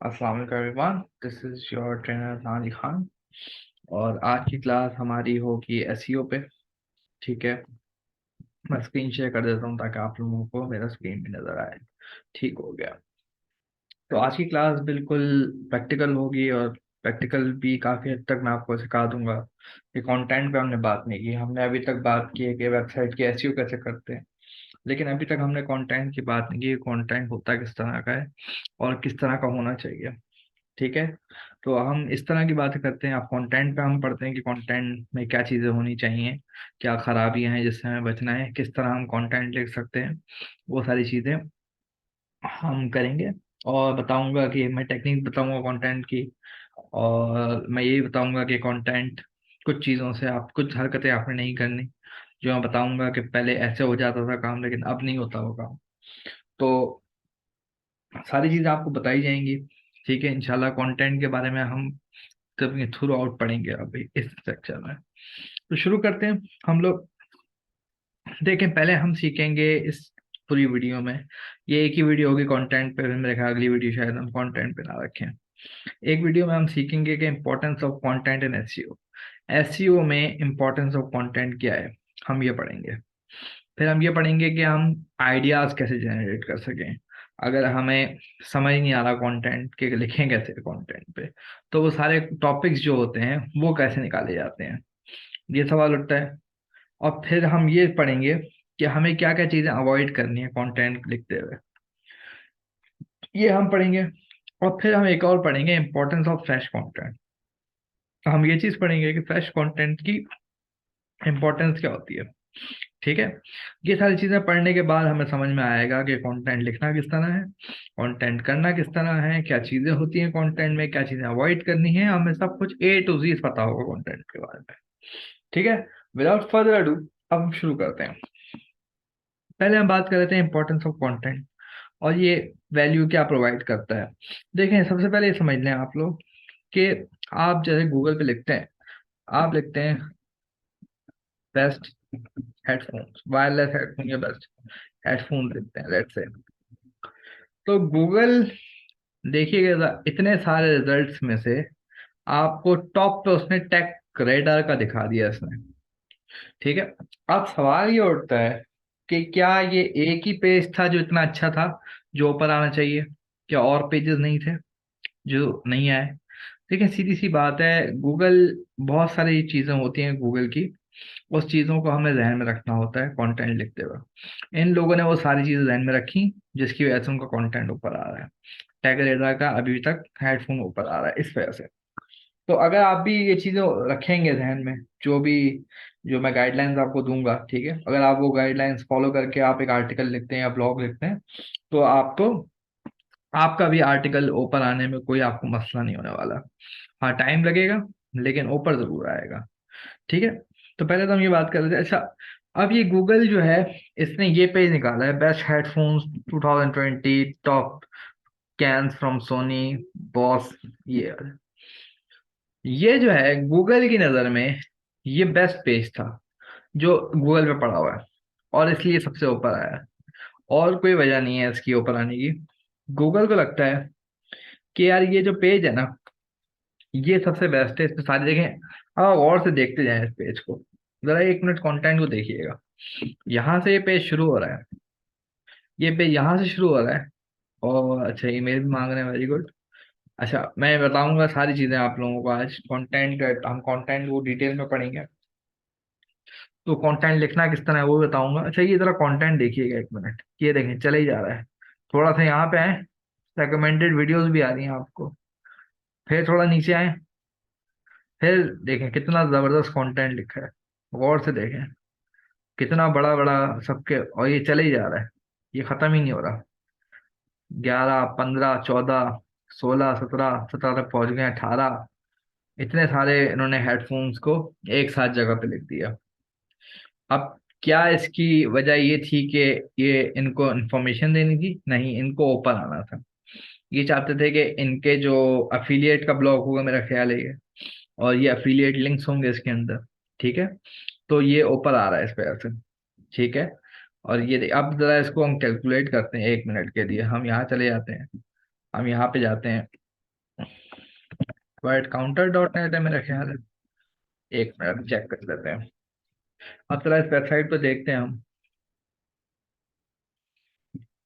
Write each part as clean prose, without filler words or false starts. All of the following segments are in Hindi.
अस्सलाम वालेकुम everyone, this is your trainer नानी खान। और आज की क्लास हमारी होगी एसईओ पे। ठीक है, मैं स्क्रीन शेयर कर देता हूँ ताकि आप लोगों को मेरा स्क्रीन भी नज़र आए। ठीक हो गया। तो आज की क्लास बिल्कुल प्रैक्टिकल होगी और प्रैक्टिकल भी काफ़ी हद तक मैं आपको सिखा दूंगा कि कंटेंट पे हमने बात नहीं की। हमने अभी तक बात की है कि वेबसाइट की एसईओ कैसे करते हैं, लेकिन अभी तक हमने कंटेंट की बात नहीं की। कंटेंट होता किस तरह का है और किस तरह का होना चाहिए। ठीक है, तो हम इस तरह की बातें करते हैं। आप कंटेंट पे हम पढ़ते हैं कि कंटेंट में क्या चीज़ें होनी चाहिए, क्या खराबियां हैं जिससे हमें बचना है, किस तरह हम कंटेंट लिख सकते हैं। वो सारी चीज़ें हम करेंगे। और बताऊंगा कि मैं टेक्निक बताऊंगा कंटेंट की। और मैं यही बताऊंगा कि कंटेंट कुछ चीज़ों से आप कुछ हरकतें आपने नहीं करनी, जो मैं बताऊंगा कि पहले ऐसे हो जाता था काम लेकिन अब नहीं होता वो काम। तो सारी चीज़ें आपको बताई जाएंगी। ठीक है, इंशाल्लाह कंटेंट के बारे में हम तब ये थ्रू आउट पढ़ेंगे अभी इस सेक्शन में। तो शुरू करते हैं हम लोग। देखें, पहले हम सीखेंगे इस पूरी वीडियो में, ये एक ही वीडियो होगी कंटेंट पे, फिर मेरे ख्याल अगली वीडियो शायद हम कंटेंट पे ना रखें। एक वीडियो में हम सीखेंगे कि importance of content in SEO. SEO में इंपॉर्टेंस ऑफ कंटेंट क्या है, हम ये पढ़ेंगे। फिर हम ये पढ़ेंगे कि हम आइडियाज कैसे जनरेट कर सकें। अगर हमें समझ नहीं आ रहा कंटेंट के लिखें कैसे कंटेंट पे, तो वो सारे टॉपिक्स जो होते हैं वो कैसे निकाले जाते हैं, ये सवाल उठता है। और फिर हम ये पढ़ेंगे कि हमें क्या क्या चीज़ें अवॉइड करनी है कंटेंट लिखते हुए, ये हम पढ़ेंगे। और फिर हम एक और पढ़ेंगे इंपॉर्टेंस ऑफ फ्रेश कंटेंट। हम ये चीज़ पढ़ेंगे कि फ्रेश कंटेंट की इंपॉर्टेंस क्या होती है। ठीक है, ये सारी चीजें पढ़ने के बाद हमें समझ में आएगा कि कंटेंट लिखना किस तरह है, कंटेंट करना किस तरह है, क्या चीजें होती हैं कंटेंट में, क्या चीजें अवॉइड करनी है। हमें सब कुछ ए टू जी पता होगा कंटेंट के बारे में। ठीक है, विदाउट फर्दर अडू अब हम शुरू करते हैं। पहले हम बात कर लेते हैं इंपॉर्टेंस ऑफ कंटेंट और ये वैल्यू क्या प्रोवाइड करता है। देखें, सबसे पहले ये समझ लें आप लोग कि आप जैसे गूगल पे लिखते हैं, आप लिखते हैं बेस्ट हेडफोन्स, वायरलेस हेडफोन या बेस्ट हेडफोन लिखते हैं लेट्स से। तो गूगल, देखिएगा इतने सारे रिजल्ट्स में से आपको टॉप पे उसने टेक रेडर का दिखा दिया इसने। ठीक है, अब सवाल ये उठता है कि क्या ये एक ही पेज था जो इतना अच्छा था जो ऊपर आना चाहिए, क्या और पेजेस नहीं थे जो नहीं आए। देखिए, सीधी सी बात है, गूगल, बहुत सारी चीजें होती हैं गूगल की, उस चीजों को हमें ध्यान में रखना होता है कंटेंट लिखते हुए। इन लोगों ने वो सारी चीजें ध्यान में रखी जिसकी वजह से उनका कंटेंट ऊपर आ रहा है। टैग रेडर का अभी तक हेडफोन ऊपर आ रहा है इस वजह से। तो अगर आप भी ये चीजें रखेंगे ध्यान में, जो मैं गाइडलाइंस आपको दूंगा, ठीक है, अगर आप वो गाइडलाइंस फॉलो करके आप एक आर्टिकल लिखते हैं या ब्लॉग लिखते हैं, तो आपको आपका भी आर्टिकल ऊपर आने में कोई आपको मसला नहीं होने वाला। हाँ, टाइम लगेगा लेकिन ऊपर जरूर आएगा। ठीक है, तो पहले तो हम ये बात कर रहे थे। अच्छा, अब ये गूगल जो है, इसने ये पेज निकाला है best headphones 2020 top cans from Sony Bose. ये जो है गूगल की नज़र में ये बेस्ट पेज था जो गूगल पे पड़ा हुआ है, और इसलिए सबसे ऊपर आया है। और कोई वजह नहीं है इसकी ऊपर आने की। गूगल को लगता है कि यार ये जो पेज है ना, ये सबसे बेस्ट है, इसमें सारी जगह। आप और से देखते जाएं इस पेज को, जरा एक मिनट कंटेंट को देखिएगा। यहाँ से ये पेज शुरू हो रहा है, ये पेज यहाँ से शुरू हो रहा है। और अच्छा, ईमेल भी मांग रहे हैं, वेरी गुड। अच्छा, मैं बताऊंगा सारी चीजें आप लोगों को आज कंटेंट, हम कंटेंट वो डिटेल में पढ़ेंगे। तो कंटेंट लिखना किस तरह है वो बताऊंगा। अच्छा, ये जरा कंटेंट देखिएगा एक मिनट, ये देखें चले ही जा रहा है। थोड़ा सा यहाँ पे आए, रिकमेंडेड वीडियोस भी आ रही हैं आपको। फिर थोड़ा नीचे आए, फिर देखें कितना जबरदस्त कंटेंट लिखा है, गौर से देखें कितना बड़ा बड़ा सबके, और ये चले ही जा रहा है, ये खत्म ही नहीं हो रहा। 11, 15, 14, 16, 17, 17 तक पहुंच गए, 18। इतने सारे इन्होंने हेडफोन्स को एक साथ जगह पे लिख दिया। अब क्या इसकी वजह ये थी कि ये इनको इंफॉर्मेशन देनी थी? नहीं, इनको ऊपर आना था। ये चाहते थे कि इनके जो अफिलिएट का ब्लॉग होगा, मेरा ख्याल है ये, और ये अफिलिएट लिंक्स होंगे इसके अंदर। ठीक है, तो ये ऊपर आ रहा है इस वजह से। ठीक है, और ये अब जरा इसको हम कैलकुलेट करते हैं एक मिनट के लिए। हम यहाँ चले जाते हैं, हम यहाँ पे जाते हैं। वर्ड काउंटर डॉट नेट है मेरा ख्याल है। एक मिनट चेक कर लेते हैं। अब चला इस वेबसाइट पे देखते हैं हम।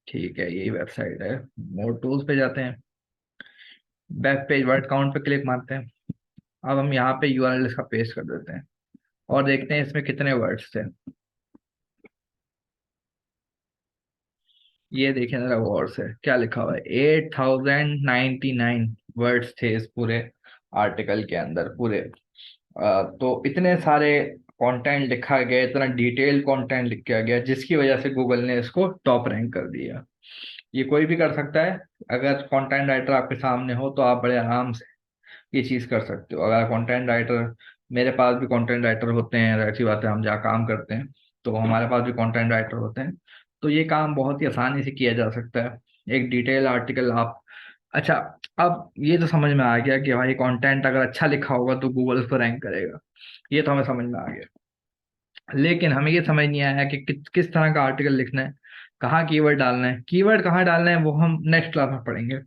ठीक है, यही वेबसाइट है। मोर टूल्स पे जाते हैं, बैक पेज वर्ड काउंट पे क्लिक मारते हैं। अब हम यहाँ पे यूआरएल इसका पेस्ट कर देते हैं और देखते हैं इसमें कितने वर्ड्स थे। ये देखिए जरा गौर से क्या लिखा हुआ है, 8099 वर्ड्स थे इस पूरे आर्टिकल के अंदर पूरे। तो इतने सारे कंटेंट लिखा गया, इतना डिटेल कंटेंट लिखा गया, जिसकी वजह से गूगल ने इसको टॉप रैंक कर दिया। ये कोई भी कर सकता है। अगर कंटेंट राइटर आपके सामने हो तो आप बड़े आराम से ये चीज़ कर सकते हो। अगर कंटेंट राइटर, मेरे पास भी कंटेंट राइटर होते हैं, ऐसी बात है, हम जहाँ काम करते हैं तो हमारे पास भी कंटेंट राइटर होते हैं। तो ये काम बहुत ही आसानी से किया जा सकता है। एक डिटेल आर्टिकल आप, अच्छा, अब ये तो समझ में आ गया कि भाई कंटेंट अगर अच्छा लिखा होगा तो गूगल उस पर रैंक करेगा। ये तो हमें समझ में आ गया। लेकिन हमें ये समझ नहीं आया कि किस तरह का आर्टिकल लिखना है, कहाँ कीवर्ड डालना है। कीवर्ड कहाँ डालना है वो हम नेक्स्ट क्लास में पढ़ेंगे।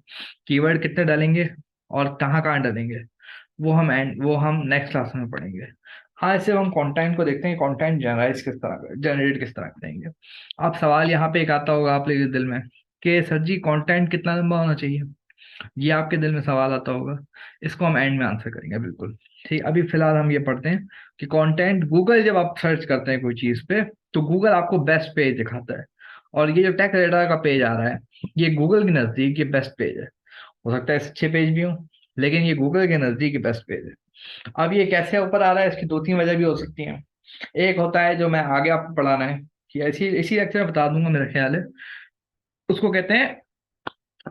कीवर्ड कितने डालेंगे और कहाँ कहाँ डालेंगे वो हम नेक्स्ट क्लास में पढ़ेंगे। हाँ, ऐसे हम कंटेंट को देखते हैं, कंटेंट जनरेट किस तरह करेंगे। अब सवाल यहाँ पे एक आता होगा आप लोगों के दिल में कि सर जी कंटेंट कितना लंबा होना चाहिए। ये आपके दिल में सवाल आता होगा। इसको हम एंड में आंसर करेंगे बिल्कुल। ठीक, अभी फिलहाल हम ये पढ़ते हैं कि कंटेंट, गूगल जब आप सर्च करते हैं कोई चीज पे तो गूगल आपको बेस्ट पेज दिखाता है। और ये जो टेक रेडर का पेज आ रहा है, ये गूगल के नजदीक ये बेस्ट पेज है। हो सकता है अच्छे पेज भी हो, लेकिन ये गूगल के नजदीक बेस्ट पेज है। अब ये कैसे ऊपर आ रहा है, इसकी दो तीन वजह भी हो सकती हैं। एक होता है जो मैं आगे आपको पढ़ाना है, कि इसी इसी लेक्चर में बता दूंगा मेरा ख्याल है, उसको कहते हैं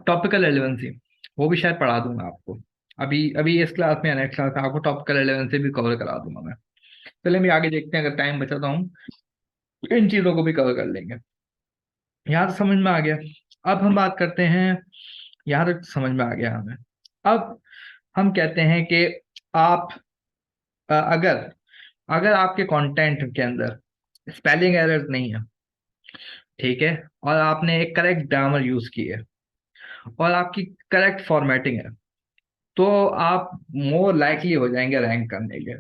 टॉपिकल रेलेवेंसी। वो भी शायद पढ़ा दूंगा आपको। अभी अभी इस क्लास में या नेक्स्ट क्लास में आपको टॉपिकल रेलेवेंसी भी कवर करा दूंगा मैं। चलिए भी आगे देखते हैं, अगर टाइम बचा तो हम इन चीजों को भी कवर कर लेंगे। यहाँ तो समझ में आ गया। अब हम बात करते हैं, यहाँ तक समझ में आ गया हमें। अब हम कहते हैं कि आप, अगर अगर आपके कंटेंट के अंदर स्पेलिंग एरर्स नहीं है, ठीक है, और आपने एक करेक्ट ग्रामर यूज की है और आपकी करेक्ट फॉर्मेटिंग है, तो आप मोर लाइकली हो जाएंगे रैंक करने के।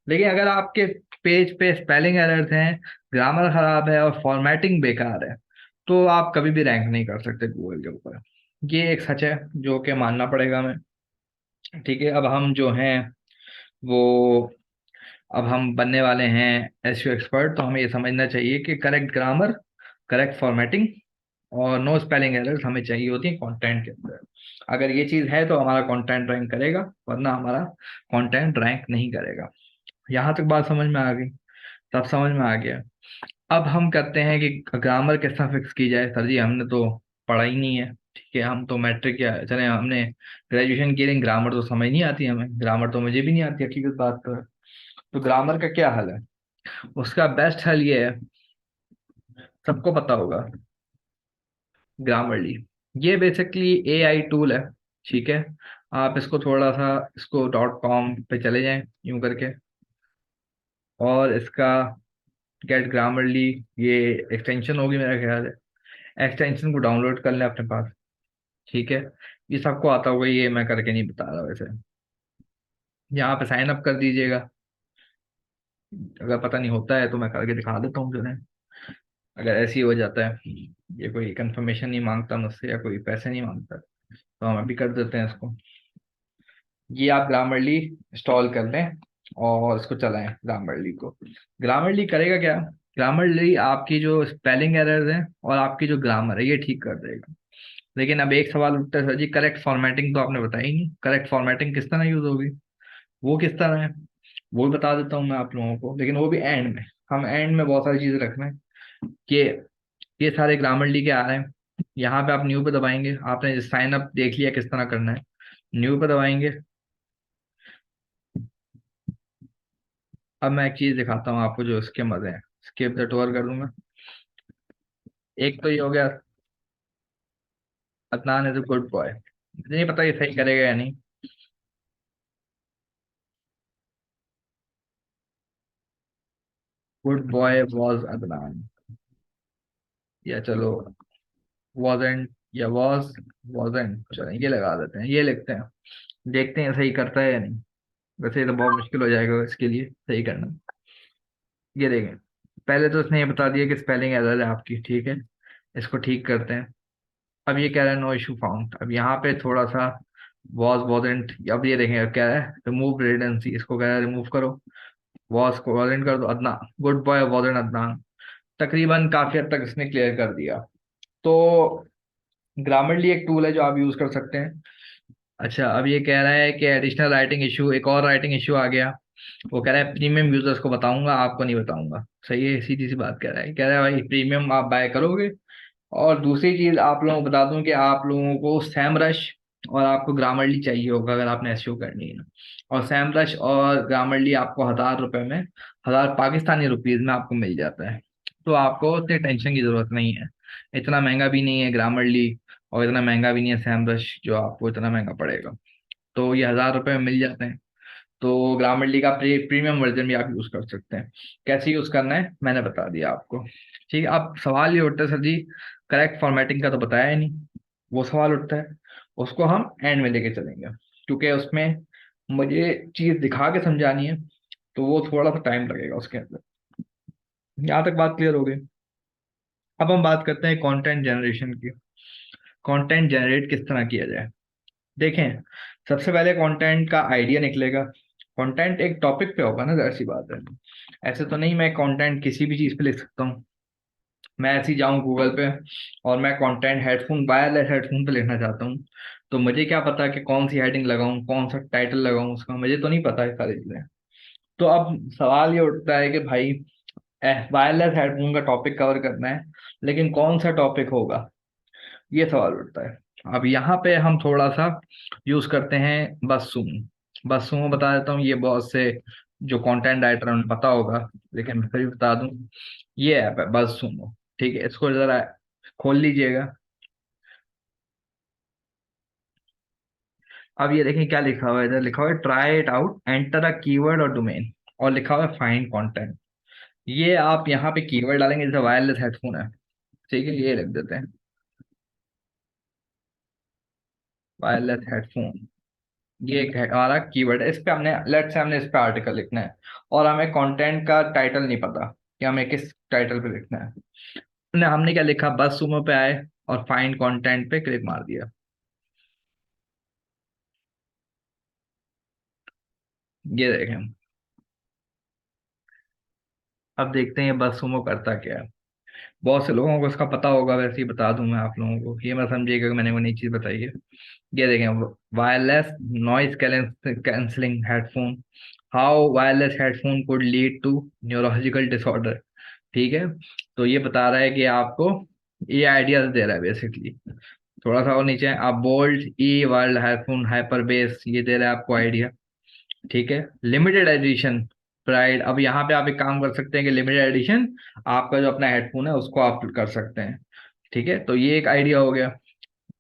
लेकिन अगर आपके पेज पे स्पेलिंग एरर्स हैं, ग्रामर खराब है और फॉर्मेटिंग बेकार है, तो आप कभी भी रैंक नहीं कर सकते गूगल के ऊपर। ये एक सच है जो कि मानना पड़ेगा हमें। ठीक है, अब हम जो हैं वो, अब हम बनने वाले हैं एसईओ एक्सपर्ट, तो हमें ये समझना चाहिए कि करेक्ट ग्रामर, करेक्ट फॉर्मेटिंग और नो स्पेलिंग एरर्स हमें चाहिए होती है कंटेंट के अंदर। अगर ये चीज़ है तो हमारा कंटेंट रैंक करेगा, वरना हमारा कंटेंट रैंक नहीं करेगा। यहाँ तक बात समझ में आ गई? सब समझ में आ गया। अब हम कहते हैं कि ग्रामर किस तरह फिक्स की जाए। सर जी हमने तो पढ़ा ही नहीं है, ठीक है, हम तो मैट्रिक या चले हमने ग्रेजुएशन की, लेकिन ग्रामर तो समझ नहीं आती हमें, ग्रामर तो मुझे भी नहीं आती, हकीकत बात तो है। तो ग्रामर का क्या हल है? उसका बेस्ट हल ये है, सबको पता होगा, ग्रामरली। ये बेसिकली एआई टूल है, ठीक है। आप इसको थोड़ा सा, इसको .com पे चले जाएं यूं करके, और इसका गेट ग्रामरली, ये एक्सटेंशन होगी मेरा ख्याल है। एक्सटेंशन को डाउनलोड कर लें अपने पास, ठीक है। ये सबको आता होगा, ये मैं करके नहीं बता रहा वैसे। यहाँ पे साइन अप कर दीजिएगा। अगर पता नहीं होता है तो मैं करके दिखा देता हूँ जो है। अगर ऐसे ही हो जाता है, ये कोई कंफर्मेशन नहीं मांगता मुझसे या कोई पैसे नहीं मांगता, तो हम अभी कर देते हैं इसको। ये आप ग्रामरली इंस्टॉल कर लें और इसको चलाएं ग्रामरली को। ग्रामरली करेगा क्या? ग्रामरली आपकी जो स्पेलिंग एरर्स हैं और आपकी जो ग्रामर है ये ठीक कर देगा। लेकिन अब एक सवाल उठता है, सर जी करेक्ट फॉर्मेटिंग तो आपने बताई नहीं, करेक्ट फॉर्मेटिंग किस तरह यूज होगी, वो किस तरह है? वो भी बता देता हूँ मैं आप लोगों को, लेकिन वो भी एंड में। हम एंड में बहुत सारी चीजें रखना है कि ये सारे ग्रामरली के आ रहे हैं। यहाँ पे आप न्यू पे दबाएंगे, आपने साइन अप देख लिया किस तरह करना है। न्यू पे दबाएंगे। अब मैं एक चीज दिखाता हूँ आपको जो इसके मजे हैं। स्किप द टूर कर दूंगा। एक तो ये हो गया, Adnan is a good boy. मुझे नहीं पता ये सही करेगा या नहीं। गुड बॉय वॉज अदनान, या चलो wasn't, या was wasn't, चलो ये लगा देते हैं, ये लिखते हैं। देखते हैं सही करता है या नहीं। वैसे ये तो बहुत मुश्किल हो जाएगा इसके लिए सही करना। ये देखें, पहले तो इसने ये बता दिया कि स्पेलिंग एरर है आपकी, ठीक है, इसको ठीक करते हैं। अब ये कह रहा है नो इशू फाउंड। अब यहाँ पे थोड़ा सा वॉज वॉजेंट, अब ये देखें अब क्या है, रिमूव रिडंडेंसी, इसको कह रहा है रिमूव करो, वॉज को वॉजेंट कर दो, अदना गुड बॉय वॉजेंट अदनान। तकरीबन काफी हद तक इसने क्लियर कर दिया। तो ग्रामरली एक टूल है जो आप यूज कर सकते हैं। अच्छा, अब ये कह रहा है कि एडिशनल राइटिंग इशू, एक और राइटिंग इशू आ गया। वो कह रहा है प्रीमियम यूजर्स को बताऊंगा, आपको नहीं बताऊंगा। सही है, सीधी सी बात कह रहा है भाई प्रीमियम आप बाय करोगे। और दूसरी चीज आप लोगों को बता दूं कि आप लोगों को सैमरश और आपको ग्रामरली चाहिए होगा अगर आपने एसईओ करनी है। और सैमरश और ग्रामरली आपको 1,000 रुपए में, 1,000 पाकिस्तानी रुपीज में आपको मिल जाता है। तो आपको उतनी टेंशन की जरूरत नहीं है। इतना महंगा भी नहीं है ग्रामरली, और इतना महंगा भी नहीं है सैमरश जो आपको इतना महंगा पड़ेगा। तो ये 1,000 रुपए में मिल जाते हैं। तो ग्रामरली का प्रीमियम वर्जन भी आप यूज कर सकते हैं। कैसे यूज करना है मैंने बता दिया आपको। ठीक है, अब सवाल ये उठता है सर जी, करेक्ट फॉर्मेटिंग का तो बताया ही नहीं। वो सवाल उठता है, उसको हम एंड में लेके चलेंगे, क्योंकि उसमें मुझे चीज दिखा के समझानी है, तो वो थोड़ा सा टाइम लगेगा उसके अंदर। यहाँ तक बात क्लियर हो गई। अब हम बात करते हैं कंटेंट जनरेशन की। कंटेंट जनरेट किस तरह किया जाए। देखें, सबसे पहले कंटेंट का आइडिया निकलेगा। कंटेंट एक टॉपिक पे होगा ना, जाहिर सी बात है। ऐसे तो नहीं मैं कंटेंट किसी भी चीज पे लिख सकता हूँ। मैं ऐसे ही जाऊँ गूगल पे और मैं कंटेंट हेडफोन, वायरलेस हेडफोन पे लिखना चाहता हूँ, तो मुझे क्या पता कि कौन सी हेडिंग लगाऊं, कौन सा टाइटल लगाऊं उसका, मुझे तो नहीं पता ये सारी चीजें। तो अब सवाल ये उठता है कि भाई वायरलेस हेडफोन का टॉपिक कवर करना है, लेकिन कौन सा टॉपिक होगा, ये सवाल उठता है। अब यहाँ पे हम थोड़ा सा यूज करते हैं बससूमो। बससूमो बता देता हूँ, ये बहुत से जो कंटेंट राइटर उन्हें पता होगा, लेकिन मैं फिर भी बता दूं, ये ऐप है बससूमो। ठीक है, इसको जरा खोल लीजिएगा। अब ये देखें क्या लिखा हुआ है, इधर लिखा हुआ है try it out, enter a keyword और डोमेन, और लिखा हुआ है फाइंड कंटेंट। ये आप यहाँ पे कीवर्ड डालेंगे, जैसे वायरलेस हेडफोन है, ठीक है, ये लिख देते हैं वायरलेस हेडफोन। ये एक हमारा कीवर्ड है, इस पे हमने लेट से हमने इस पे आर्टिकल लिखना है, और हमें कंटेंट का टाइटल नहीं पता कि हमें किस टाइटल पे लिखना है। हमने क्या लिखा, बस सुमो पे आए और फाइंड कंटेंट पे क्लिक मार दिया। ये देखें, अब देखते हैं ये बस सुमो करता क्या है। बहुत से लोगों को इसका पता होगा, वैसे ही बता दूं मैं आप लोगों को, ये मैं समझिएगा कि मैंने वो नई चीज बताई है। ये देखें, wireless noise cancelling headphone, how wireless headphone could lead to neurological disorder. ठीक है, तो ये बता रहा है कि आपको, ये आइडियाज दे रहा है बेसिकली। थोड़ा सा और नीचे आप बोल्ड ई वर्ल्ड हेडफोन हाइपर बेस, ये दे रहा है आपको आइडिया। ठीक है, लिमिटेड एडिशन प्राइड, अब यहाँ पे आप एक काम कर सकते हैं कि लिमिटेड एडिशन आपका जो अपना हेडफोन है उसको आप कर सकते हैं। ठीक है, तो ये एक आइडिया हो गया।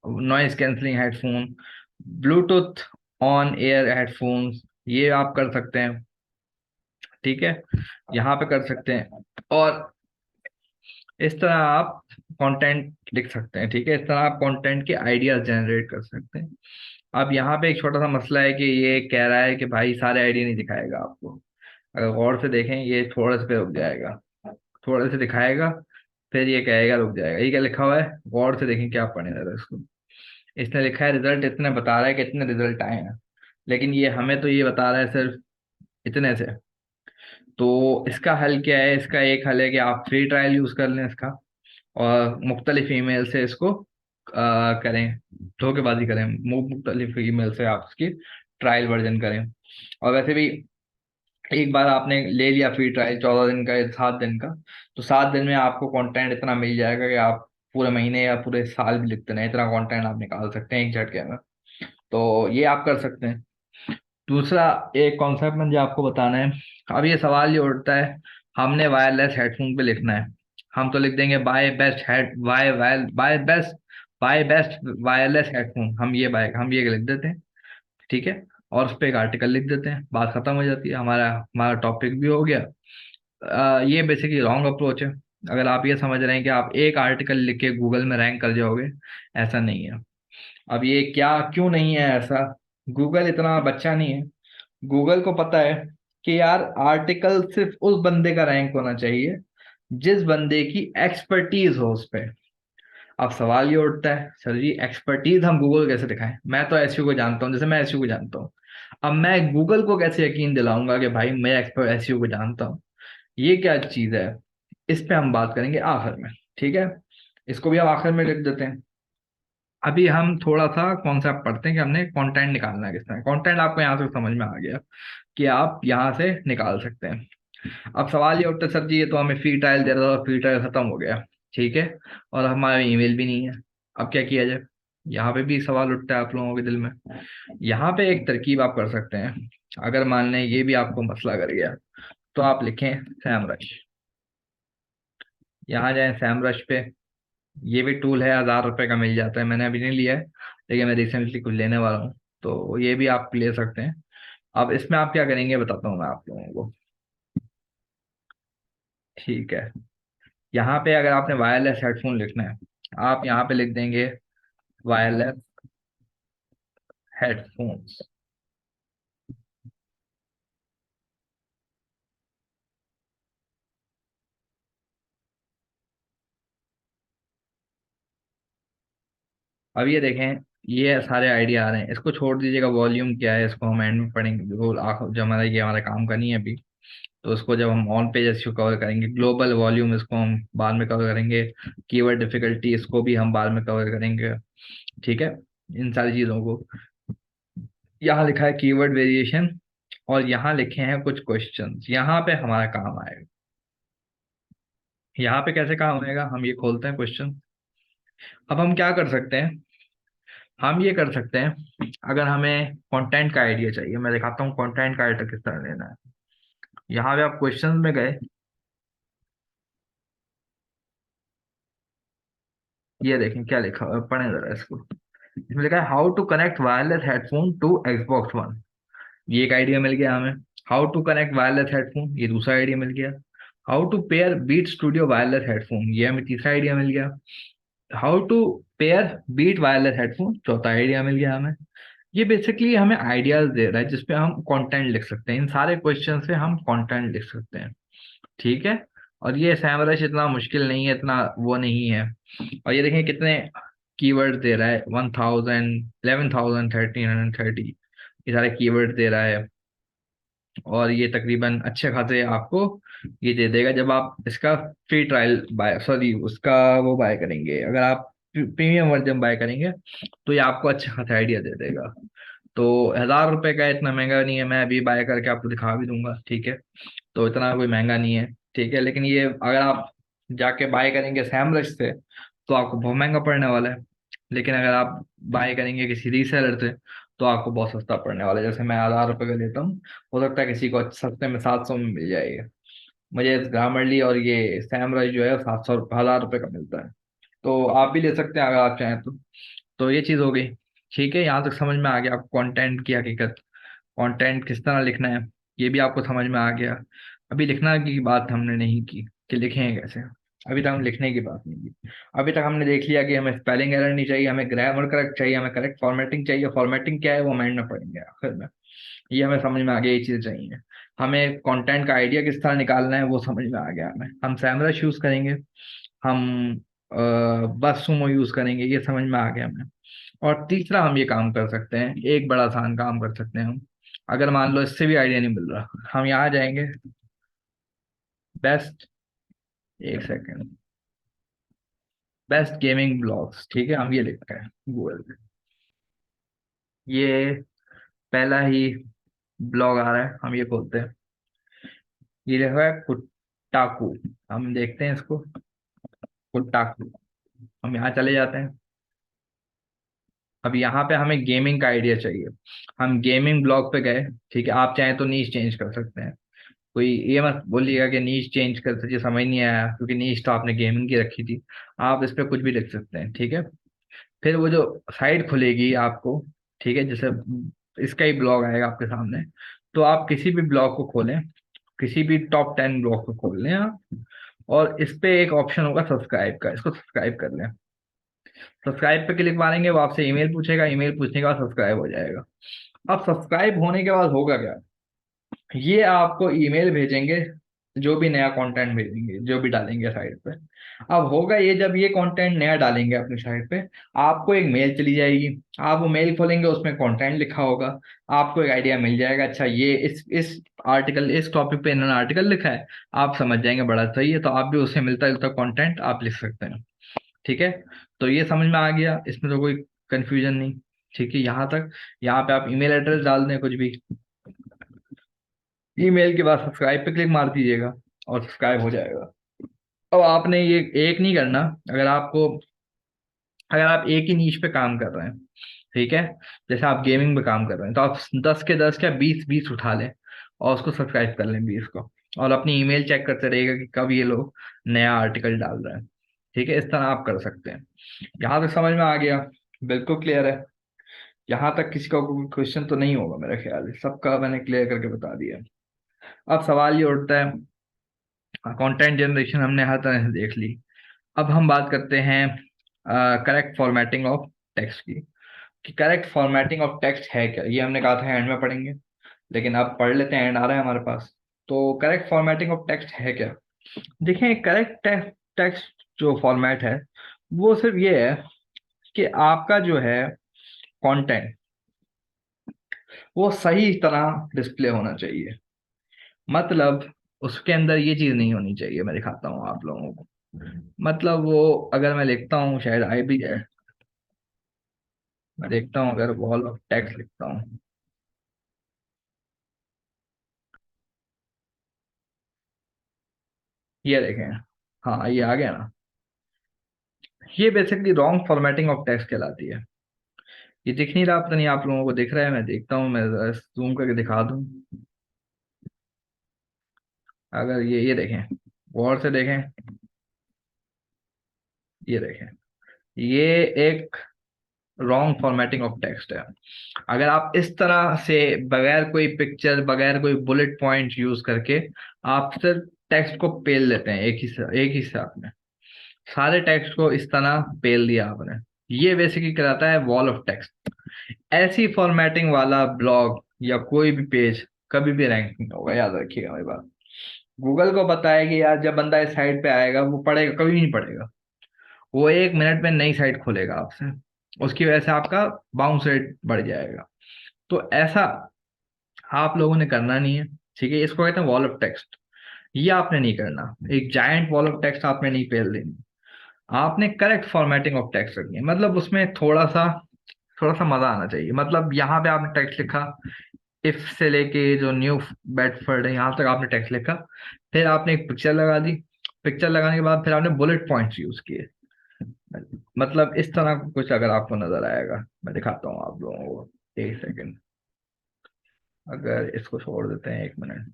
Noise cancelling headphone, Bluetooth on air headphones, ये आप कर सकते हैं। ठीक है, यहाँ पे कर सकते हैं। और इस तरह आप कंटेंट लिख सकते हैं। ठीक है, इस तरह आप कंटेंट के आइडियाज जनरेट कर सकते हैं। अब यहाँ पे एक छोटा सा मसला है कि ये कह रहा है कि भाई सारे आइडिया नहीं दिखाएगा आपको। अगर गौर से देखें, ये थोड़े से पे रुक जाएगा, थोड़े से दिखाएगा, फिर ये कहेगा रुक जाएगा। ये क्या लिखा हुआ है, गौर से देखें क्या पढ़े जरा इसको। इसने लिखा है रिजल्ट इतने, बता रहा है कि इतने रिजल्ट आए हैं, लेकिन ये हमें तो ये बता रहा है सिर्फ इतने से। तो इसका हल क्या है, इसका एक हल है कि आप फ्री ट्रायल यूज कर लें इसका, और मुख्तलिफ ईमेल से इसको करें, धोखेबाजी करें, मुख्तलिफ ईमेल से आप इसकी ट्रायल वर्जन करें। और वैसे भी एक बार आपने ले लिया फ्री ट्रायल 14 दिन का या 7 दिन का, तो 7 दिन में आपको कंटेंट इतना मिल जाएगा कि आप पूरे महीने या पूरे साल भी लिखते नहीं, इतना कंटेंट आप निकाल सकते हैं एक झटके में। तो ये आप कर सकते हैं। दूसरा एक कॉन्सेप्ट मुझे आपको बताना है। अब ये सवाल ये उठता है, हमने वायरलेस हेडफोन पे लिखना है, हम तो लिख देंगे बाय बेस्ट वायरलेस हेडफोन, हम ये लिख देते हैं। ठीक है, और उस पर एक आर्टिकल लिख देते हैं, बात खत्म हो जाती है, हमारा हमारा टॉपिक भी हो गया। ये बेसिकली रॉन्ग अप्रोच है। अगर आप ये समझ रहे हैं कि आप एक आर्टिकल लिख के गूगल में रैंक कर जाओगे, ऐसा नहीं है। अब ये क्या क्यों नहीं है ऐसा, गूगल इतना बच्चा नहीं है। गूगल को पता है कि यार आर्टिकल सिर्फ उस बंदे का रैंक होना चाहिए जिस बंदे की एक्सपर्टीज हो उस पे। अब सवाल ये उठता है, सर जी एक्सपर्टीज हम गूगल कैसे दिखाएं? मैं तो एसईओ को जानता हूँ, जैसे मैं एसईओ को जानता हूँ। अब मैं गूगल को कैसे यकीन दिलाऊंगा कि भाई मैं एक्सपर्ट एसईओ को जानता हूँ? ये क्या चीज है? इस पे हम बात करेंगे आखिर में, ठीक है? इसको भी हम आखिर में लिख देते हैं। अभी हम थोड़ा सा कॉन्सेप्ट पढ़ते हैं कि हमने कंटेंट निकालना है किस तरह। कंटेंट आपको यहाँ से समझ में आ गया कि आप यहाँ से निकाल सकते हैं। अब सवाल ये उठता है, सर जी ये तो हमें फ्री ट्रायल दे रहा था, फ्री ट्रायल खत्म हो गया, ठीक है, और हमारा ईमेल भी नहीं है, अब क्या किया जाए? यहाँ पे भी सवाल उठता है आप लोगों के दिल में। यहाँ पे एक तरकीब आप कर सकते हैं। अगर मान लें ये भी आपको मसला कर गया, तो आप लिखें सैमरश। यहाँ जाए सैमरश पे। ये भी टूल है, 1,000 रुपये का मिल जाता है, मैंने अभी नहीं लिया है, लेकिन मैं रिसेंटली कुछ लेने वाला हूँ, तो ये भी आप ले सकते हैं। अब इसमें आप क्या करेंगे बताता हूँ मैं आप लोगों को, ठीक है? यहाँ पे अगर आपने वायरलेस हेडफोन लिखना है, आप यहाँ पे लिख देंगे वायरलेस हेडफोन्स। अब ये देखें, ये सारे आइडिया आ रहे हैं, इसको छोड़ दीजिएगा, वॉल्यूम क्या है इसको हम एंड में पढ़ेंगे, जो हमारा ये हमारा काम का नहीं है अभी। तो उसको जब हम ऑन पेज एसईओ कवर करेंगे, ग्लोबल वॉल्यूम इसको हम बाद में कवर करेंगे, कीवर्ड डिफिकल्टी इसको भी हम बाद में कवर करेंगे, ठीक है? इन सारी चीज़ों को, यहाँ लिखा है कीवर्ड वेरिएशन, और यहाँ लिखे हैं कुछ क्वेश्चंस, यहाँ पे हमारा काम आएगा। यहाँ पे कैसे काम आएगा, हम ये खोलते हैं क्वेश्चन। अब हम क्या कर सकते हैं, हम ये कर सकते हैं, अगर हमें कंटेंट का आइडिया चाहिए, मैं दिखाता हूँ कंटेंट का आइडिया किस तरह लेना है। यहाँ पे आप क्वेश्चंस में गए, ये देखें क्या लिखा हुआ है, पढ़ें जरा इसको। इसमें लिखा है how to connect wireless headphone to Xbox One। ये एक आइडिया मिल गया हमें। How to connect wireless headphone, ये दूसरा आइडिया मिल गया। How to pair Beat studio wireless headphone, ये हमें तीसरा आइडिया मिल गया। How to pair Beat wireless headphone, चौथा आइडिया मिल गया हमें। ये बेसिकली हमें आइडियाज दे रहा है जिसपे हम कंटेंट लिख सकते हैं, इन सारे क्वेश्चन से हम कंटेंट लिख सकते हैं, ठीक है? और ये सैमरश इतना मुश्किल नहीं है, इतना वो नहीं है। और ये देखें कितने कीवर्ड दे रहा है, 1,000, 11,000, 1,330, ये सारे कीवर्ड दे रहा है। और ये तकरीबन अच्छे खासे आपको ये दे देगा जब आप इसका फ्री ट्रायल बाय, सॉरी उसका वो बाय करेंगे, अगर आप प्रीमियम वर्जन बाय करेंगे, तो ये आपको अच्छा खासा आइडिया दे देगा। तो 1,000 रुपये का इतना महंगा नहीं है, मैं अभी बाय करके आपको दिखा भी दूंगा, ठीक है? तो इतना कोई महंगा नहीं है, ठीक है? लेकिन ये अगर आप जाके बाय करेंगे सैमरश से, तो आपको बहुत महंगा पड़ने वाला है। लेकिन अगर आप बाय करेंगे किसी रीसेलर से, तो आपको बहुत सस्ता पड़ने वाला है। जैसे मैं 1,000 रुपये का लेता हूँ, हो सकता है किसी को सस्ते में 700 में मिल जाएगा। मुझे ग्रामरली और ये सैमरश जो है 700, 1,000 रुपये का मिलता है। तो आप भी ले सकते हैं अगर आप चाहें तो। ये चीज़ हो गई, ठीक है? यहाँ तक समझ में आ गया आपको कंटेंट की हकीकत, कंटेंट किस तरह लिखना है, ये भी आपको समझ में आ गया। अभी लिखना की बात हमने नहीं की कि लिखें कैसे, अभी तक हम लिखने की बात नहीं की। अभी तक हमने देख लिया कि हमें स्पेलिंग एरर नहीं चाहिए, हमें ग्रामर करेक्ट चाहिए, हमें करेक्ट फॉर्मेटिंग चाहिए। फॉर्मेटिंग क्या है वो माइंड में पढ़ेंगे आखिर में, ये हमें समझ में आ गया, ये चीज़ चाहिए। हमें कंटेंट का आइडिया किस तरह निकालना है वो समझ में आ गया हमें। हम सैमरश यूज करेंगे, हम बस सुमो यूज करेंगे, ये समझ में आ गया हमें। और तीसरा हम ये काम कर सकते हैं, एक बड़ा आसान काम कर सकते हैं हम। अगर मान लो इससे भी आइडिया नहीं मिल रहा, हम यहाँ जाएंगे, बेस्ट, एक सेकेंड, बेस्ट गेमिंग ब्लॉग्स, ठीक है? हम ये लिखते हैं गूगल पे। ये पहला ही ब्लॉग आ रहा है, हम ये खोलते हैं। ये लिखा है कुट्टाकू, हम देखते हैं इसको, कुट्टाकू। हम यहाँ चले जाते हैं। अब यहाँ पे हमें गेमिंग का आइडिया चाहिए, हम गेमिंग ब्लॉग पे गए, ठीक है? आप चाहें तो नीच चेंज कर सकते हैं। कोई ये मत बोलिएगा कि नीच चेंज कर सकते, समझ नहीं आया, क्योंकि नीच तो आपने गेमिंग की रखी थी। आप इस पे कुछ भी लिख सकते हैं, ठीक है? फिर वो जो साइट खुलेगी आपको, ठीक है, जैसे इसका ही ब्लॉग आएगा आपके सामने, तो आप किसी भी ब्लॉग को खोलें, किसी भी टॉप 10 ब्लॉग को खोल लें आप, और इस पे एक ऑप्शन होगा सब्सक्राइब का, इसको सब्सक्राइब कर लें। सब्सक्राइब पे क्लिक मारेंगे, वो आपसे ईमेल पूछेगा, ईमेल पूछने के बाद सब्सक्राइब हो जाएगा। अब सब्सक्राइब होने के बाद होगा क्या, ये आपको ईमेल भेजेंगे, जो भी नया कंटेंट भेजेंगे, जो भी डालेंगे साइट पे। अब होगा ये, जब ये कंटेंट नया डालेंगे अपनी साइट पे, आपको एक मेल चली जाएगी। आप वो मेल खोलेंगे, उसमें कंटेंट लिखा होगा। आपको एक आइडिया मिल जाएगा, अच्छा ये इस आर्टिकल, इस टॉपिक पे इन्होंने आर्टिकल लिखा है। आप समझ जाएंगे बड़ा सही है, तो आप भी उससे मिलता जुलता कंटेंट आप लिख सकते हैं। ठीक है, तो ये समझ में आ गया, इसमें तो कोई कंफ्यूजन नहीं। ठीक है, यहाँ तक। यहाँ पे आप ईमेल एड्रेस डाल दें कुछ भी, ईमेल के बाद सब्सक्राइब पे क्लिक मार दीजिएगा और सब्सक्राइब हो जाएगा। अब आपने ये एक नहीं करना। अगर आपको, अगर आप एक ही नीच पे काम कर रहे हैं, ठीक है, जैसे आप गेमिंग पे काम कर रहे हैं, तो आप 10 के 10 क्या 20 20 उठा लें और उसको सब्सक्राइब कर लें 20 को। और अपनी ईमेल चेक करते रहिएगा कि कब ये लोग नया आर्टिकल डाल रहे हैं। ठीक है, इस तरह आप कर सकते हैं। यहाँ तक समझ में आ गया? बिल्कुल क्लियर है। यहाँ तक किसी का कोई क्वेश्चन तो नहीं होगा मेरे ख्याल से, सबका मैंने क्लियर करके बता दिया। अब सवाल ये उठता है, कंटेंट जनरेशन हमने हर तरह से देख ली। अब हम बात करते हैं करेक्ट फॉर्मेटिंग ऑफ टेक्स्ट की, कि करेक्ट फॉर्मेटिंग ऑफ टेक्स्ट है क्या। ये हमने कहा था एंड में पढ़ेंगे, लेकिन अब पढ़ लेते हैं, एंड आ रहा है हमारे पास। तो करेक्ट फॉर्मेटिंग ऑफ टेक्स्ट है क्या। देखें, करेक्ट टेक्स्ट जो फॉर्मेट है, वो सिर्फ ये है कि आपका जो है कंटेंट, वो सही तरह डिस्प्ले होना चाहिए। मतलब उसके अंदर ये चीज नहीं होनी चाहिए, मैं दिखाता हूँ आप लोगों को। मतलब वो, अगर मैं लिखता हूँ, शायद आई भी है, मैं देखता हूँ, अगर वॉल ऑफ टेक्स्ट लिखता हूँ, ये देखें, हाँ ये आ गया ना। ये basically wrong formatting of text कहलाती है। ये दिख नहीं रहा, पता नहीं आप लोगों को दिख रहा है, मैं देखता हूँ, मैं जूम करके दिखा दूँ। अगर ये देखें, गौर से देखें, ये देखें, ये एक रॉन्ग फॉर्मेटिंग ऑफ टेक्स्ट है। अगर आप इस तरह से, बगैर कोई पिक्चर, बगैर कोई बुलेट पॉइंट यूज करके, आप सिर्फ टेक्स्ट को पेल लेते हैं एक ही साथ में, सारे टेक्स्ट को इस तरह पेल दिया आपने, ये बेसिकली कहलाता है वॉल ऑफ टेक्स्ट। ऐसी फॉर्मेटिंग वाला ब्लॉग या कोई भी पेज कभी भी रैंक नहीं होगा, याद रखिएगा मेरी बात। गूगल को पता है कि यार जब बंदा इस साइट पे आएगा, वो पढ़ेगा, कभी नहीं पढ़ेगा। वो 1 मिनट में नई साइट खोलेगा आपसे, उसकी वजह से आपका बाउंस रेट बढ़ जाएगा। तो ऐसा आप लोगों ने करना नहीं है। ठीक है, इसको कहते हैं वॉल ऑफ टेक्स्ट। ये आपने नहीं करना, एक जायंट वॉल ऑफ टेक्स्ट आपने नहीं पेल देनी। आपने करेक्ट फॉर्मेटिंग ऑफ टेक्स्ट रखनी है, मतलब उसमें थोड़ा सा मजा आना चाहिए। मतलब यहाँ पे आपने टेक्स्ट लिखा, इफ से लेके जो न्यू बेडफोर्ड है यहाँ तक आपने टेक्स्ट लिखा, फिर आपने एक पिक्चर लगा दी, पिक्चर लगाने के बाद फिर आपने बुलेट पॉइंट्स यूज किए। मतलब इस तरह का कुछ अगर आपको नजर आएगा, मैं दिखाता हूँ आप लोगों को, 1 सेकेंड। अगर इसको छोड़ देते हैं 1 मिनट,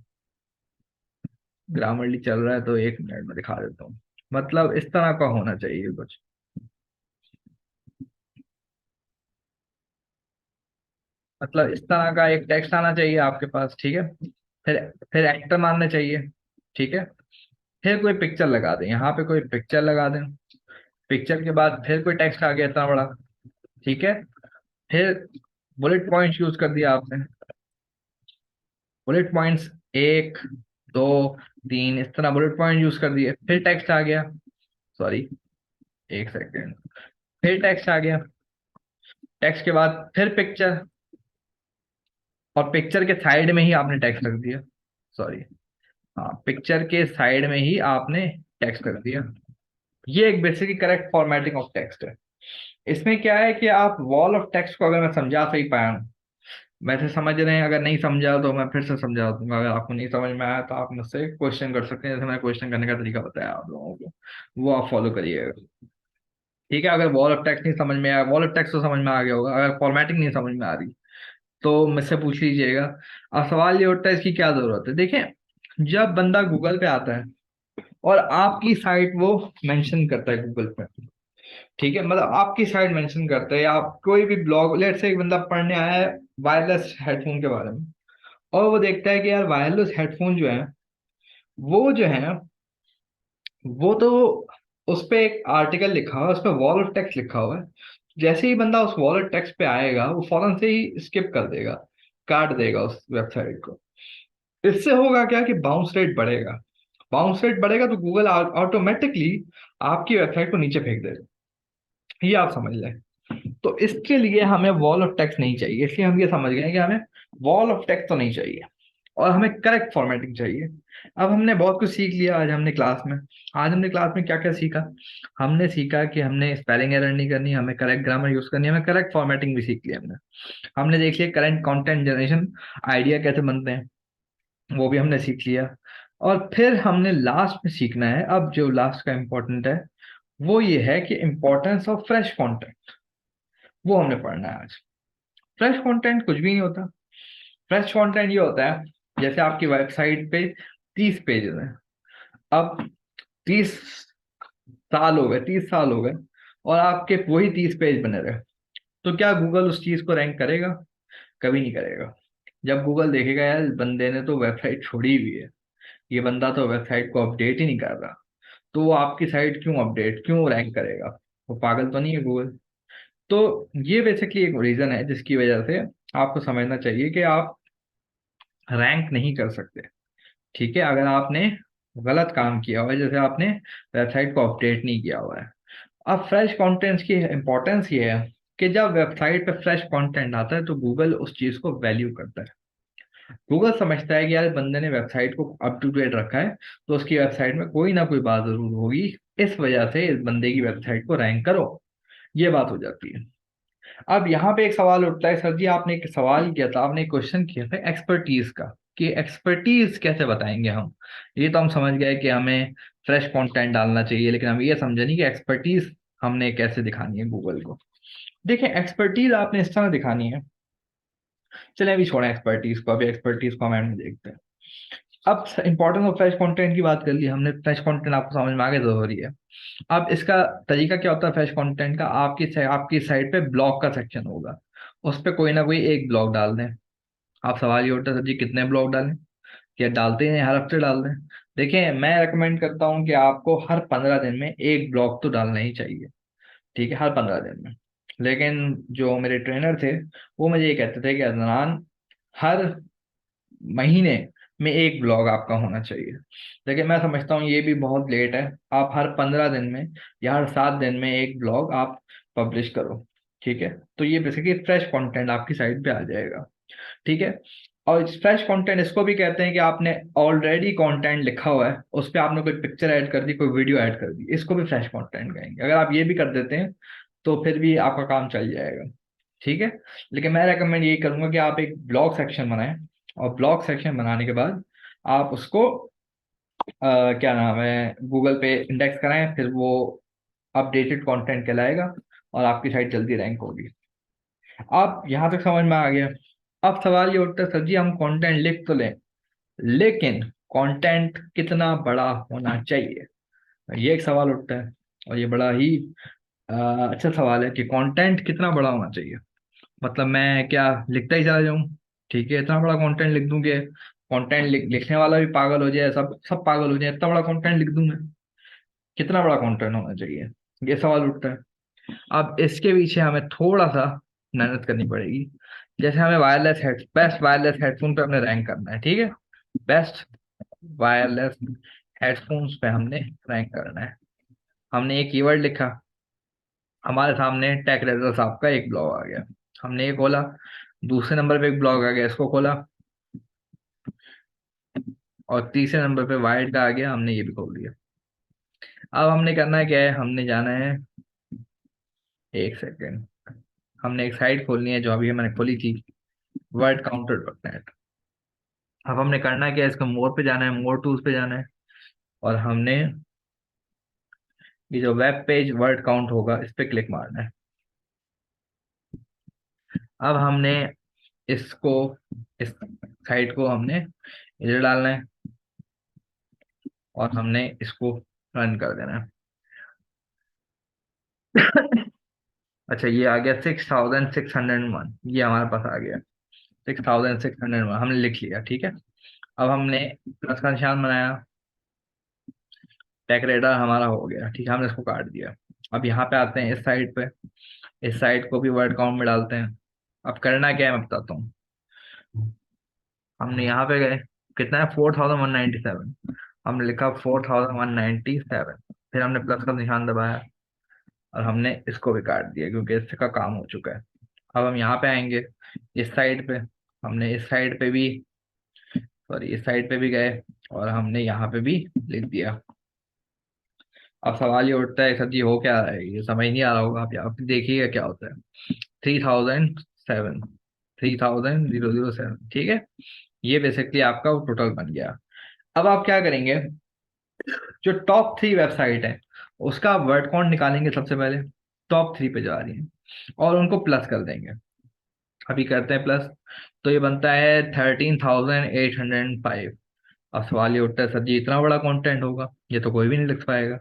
ग्रामरली चल रहा है तो 1 मिनट में दिखा देता हूँ। मतलब इस तरह का होना चाहिए कुछ। मतलब इस तरह का एक टेक्स्ट आना चाहिए आपके पास, ठीक है। फिर फिर एक्टर मानना चाहिए, ठीक है। फिर कोई पिक्चर लगा दें, यहाँ पे कोई पिक्चर लगा दें। पिक्चर के बाद फिर कोई टेक्स्ट आ गया इतना बड़ा, ठीक है। फिर बुलेट पॉइंट्स यूज कर दिया आपने, बुलेट पॉइंट्स, 1 2 3, इस तरह बुलेट पॉइंट यूज कर दिए, फिर टेक्स्ट आ गया। Sorry, 1 second. फिर टेक्स्ट आ गया, टेक्स्ट के बाद फिर पिक्चर, और पिक्चर के साइड में ही आपने टेक्स्ट रख दिया। सॉरी, हाँ, पिक्चर के साइड में ही आपने टेक्स्ट रख दिया। ये एक basically correct formatting of text है। इसमें क्या है कि आप वॉल ऑफ टेक्स्ट को, अगर मैं समझा सही पाया हूँ, वैसे समझ रहे हैं, अगर नहीं समझा तो मैं फिर से समझा दूंगा। अगर आपको नहीं समझ में आया तो आप मुझसे क्वेश्चन कर सकते हैं, जैसे मैंने क्वेश्चन करने का तरीका बताया आप लोगों को, वो आप फॉलो करिएगा। ठीक है, अगर वॉल ऑफ टेक्स्ट नहीं समझ में आया, वॉल ऑफ टेक्स्ट तो समझ में आ गया होगा, अगर फॉर्मेटिंग नहीं समझ में आ रही तो मुझसे पूछ लीजिएगा। अब सवाल ये उठता है इसकी क्या जरूरत है। देखें, जब बंदा गूगल पे आता है और आपकी साइट वो मेंशन करता है गूगल पे, ठीक है, मतलब आपकी साइट मेंशन करता है, या आप कोई भी ब्लॉग, लेट से एक बंदा पढ़ने आया है वायरलेस हेडफोन के बारे में, और वो देखता है कि यार वायरलेस हेडफोन जो है, वो जो है, वो तो उस पे एक आर्टिकल लिखा हुआ है, उस पे वॉल ऑफ टेक्स्ट लिखा हुआ है। जैसे ही बंदा उस वॉल ऑफ टेक्स्ट पे आएगा, वो फौरन से ही स्किप कर देगा, काट देगा उस वेबसाइट को। इससे होगा क्या कि बाउंस रेट बढ़ेगा। बाउंस रेट बढ़ेगा तो गूगल ऑटोमेटिकली आपकी वेबसाइट को नीचे फेंक देगा। ये आप समझ लें। तो इसके लिए हमें वॉल ऑफ टेक्स्ट नहीं चाहिए, इसलिए हम ये समझ गए कि हमें वॉल ऑफ टेक्स्ट तो नहीं चाहिए और हमें करेक्ट फॉर्मेटिंग चाहिए। अब हमने बहुत कुछ सीख लिया आज हमने क्लास में। आज हमने क्लास में क्या क्या सीखा? हमने सीखा कि हमने स्पेलिंग एरर नहीं करनी, हमें करेक्ट ग्रामर यूज करनी है, हमें करेक्ट फॉर्मेटिंग भी सीख लिया हमने। हमने देख लिया करंट कंटेंट जनरेशन आइडिया कैसे बनते हैं, वो भी हमने सीख लिया। और फिर हमने लास्ट में सीखना है, अब जो लास्ट का इम्पोर्टेंट है वो ये है कि इम्पोर्टेंस ऑफ फ्रेश कंटेंट, वो हमने पढ़ना है आज। फ्रेश कंटेंट कुछ भी नहीं होता। फ्रेश कंटेंट ये होता है जैसे आपकी वेबसाइट पे 30 पेजेस हैं। अब 30 साल हो गए, 30 साल हो गए और आपके वही 30 पेज बने रहे, तो क्या गूगल उस चीज को रैंक करेगा? कभी नहीं करेगा। जब गूगल देखेगा यार इस बंदे ने तो वेबसाइट छोड़ी हुई है, ये बंदा तो वेबसाइट को अपडेट ही नहीं कर रहा, तो वो आपकी साइट क्यों अपडेट क्यों रैंक करेगा? वो पागल तो नहीं है गूगल। तो ये बेसिकली एक रीजन है जिसकी वजह से आपको समझना चाहिए कि आप रैंक नहीं कर सकते। ठीक है, अगर आपने गलत काम किया हुआ है, जैसे आपने वेबसाइट को अपडेट नहीं किया हुआ है। अब फ्रेश कंटेंट्स की इंपॉर्टेंस ये है कि जब वेबसाइट पे फ्रेश कंटेंट आता है तो गूगल उस चीज को वैल्यू करता है। गूगल समझता है कि यार बंदे ने वेबसाइट को अप टू डेट रखा है, तो उसकी वेबसाइट में कोई ना कोई बात जरूर होगी, इस वजह से इस बंदे की वेबसाइट को रैंक करो। ये बात हो जाती है। अब यहाँ पे एक सवाल उठता है, सर जी आपने एक सवाल किया था, आपने एक क्वेश्चन किया था एक्सपर्टीज का, कि एक्सपर्टीज कैसे बताएंगे हम। ये तो हम समझ गए कि हमें फ्रेश कंटेंट डालना चाहिए, लेकिन हम ये समझे नहीं कि एक्सपर्टीज हमने कैसे दिखानी है गूगल को। देखिए एक्सपर्टीज आपने इस तरह दिखानी है। चले अभी छोड़ें एक्सपर्टीज को, अभी एक्सपर्टीज को हम end में देखते हैं। अब इंपॉर्टेंस ऑफ फ्रेश कंटेंट की बात कर ली हमने, फ्रेश कंटेंट आपको समझ में आ गया जरूरी है। अब इसका तरीका क्या होता है फ्रेश कंटेंट का? आपकी साइट पे ब्लॉग का सेक्शन होगा, उस पे कोई ना कोई एक ब्लॉग डाल दें। आप सवाल ये उठता है सर जी कितने ब्लॉग डालें, क्या डालते हैं हर हफ्ते डाल दें? देखिए मैं रेकमेंड करता हूँ कि आपको हर 15 दिन में एक ब्लॉग तो डालना ही चाहिए। ठीक है, हर 15 दिन में। लेकिन जो मेरे ट्रेनर थे वो मुझे ये कहते थे कि अदनान हर महीने में एक ब्लॉग आपका होना चाहिए। लेकिन मैं समझता हूँ ये भी बहुत लेट है। आप हर 15 दिन में या हर 7 दिन में एक ब्लॉग आप पब्लिश करो। ठीक है, तो ये बेसिकली फ्रेश कंटेंट आपकी साइट पे आ जाएगा। ठीक है, और फ्रेश कंटेंट इसको भी कहते हैं कि आपने ऑलरेडी कंटेंट लिखा हुआ है, उस पर आपने कोई पिक्चर ऐड कर दी, कोई वीडियो ऐड कर दी, इसको भी फ्रेश कंटेंट कहेंगे। अगर आप ये भी कर देते हैं तो फिर भी आपका काम चल जाएगा। ठीक है, लेकिन मैं रेकमेंड यही करूंगा कि आप एक ब्लॉग सेक्शन बनाएं, और ब्लॉग सेक्शन बनाने के बाद आप उसको क्या नाम है गूगल पे इंडेक्स कराएं, फिर वो अपडेटेड कंटेंट कहलाएगा और आपकी साइट जल्दी रैंक होगी। आप यहाँ तक समझ में आ गया? अब सवाल ये उठता है सर जी हम कंटेंट लिख तो लें, लेकिन कंटेंट कितना बड़ा होना चाहिए? ये एक सवाल उठता है, और ये बड़ा ही अ, अच्छा सवाल है कि कंटेंट कितना बड़ा होना चाहिए। मतलब मैं क्या लिखता ही चला जाऊं? ठीक है, इतना बड़ा कंटेंट लिख दूं कि कंटेंट लिखने वाला भी पागल हो जाए, सब सब पागल हो जाए, इतना बड़ा कंटेंट लिख दूं मैं? कितना बड़ा कंटेंट होना चाहिए, ये सवाल उठता है। अब इसके पीछे हमें थोड़ा सा मेहनत करनी पड़ेगी। जैसे हमें बेस्ट वायरलेस हेडफोन पे हमने रैंक करना है। ठीक है, बेस्ट वायरलेस हेडफोन्स पे हमने रैंक करना है। हमने एक कीवर्ड लिखा, हमारे सामने टेक रेजर साहब का एक ब्लॉग आ गया, हमने ये खोला। दूसरे नंबर पे एक ब्लॉग आ गया, इसको खोला। और तीसरे नंबर पे वाइड का आ गया, हमने ये भी खोल दिया। अब हमने करना है क्या है, हमने जाना है, एक सेकेंड, हमने एक साइट खोलनी है जो अभी मैंने खोली थी, वर्ड काउंटर डॉट नेट। अब हमने करना क्या है, इसको मोर पे जाना है, मोर टूल्स पे जाना है, और हमने ये जो वेब पेज वर्ड काउंट होगा इस पे क्लिक मारना है। अब हमने इसको, इस साइट को हमने इधर डालना है, और हमने इसको रन कर देना है। अच्छा ये आ गया 6601, ये हमारे पास आ गया 6601, हमने लिख लिया। ठीक है, अब हमने प्लस का निशान बनाया, टैग रेडर हमारा हो गया। ठीक है, हमने इसको काट दिया। अब यहाँ पे आते हैं इस साइड पे, इस साइड को भी वर्ड काउंट में डालते हैं। अब करना क्या है मैं बताता हूँ। हमने यहाँ पे गए, कितना है 4197, हमने लिखा 4197, फिर हमने प्लस का निशान दबाया और हमने इसको भी काट दिया क्योंकि इसका काम हो चुका है। अब हम यहाँ पे आएंगे इस साइड पे, हमने इस साइड पे भी, सॉरी इस साइड पे भी गए और हमने यहाँ पे भी लिख दिया। अब सवाल ये उठता है सर जी हो क्या रहा है, ये समझ नहीं आ रहा होगा, आप देखिएगा क्या होता है। 3007, 300007, ठीक है। ये बेसिकली आपका टोटल बन गया। अब आप क्या करेंगे, जो टॉप 3 वेबसाइट है उसका वर्ड काउंट निकालेंगे सबसे पहले, टॉप 3 पे जा रही है, और उनको प्लस कर देंगे। अभी करते हैं प्लस, तो ये बनता है 13,805। अब सवाल ये उठता है सर जी इतना बड़ा कंटेंट होगा, ये तो कोई भी नहीं लिख पाएगा।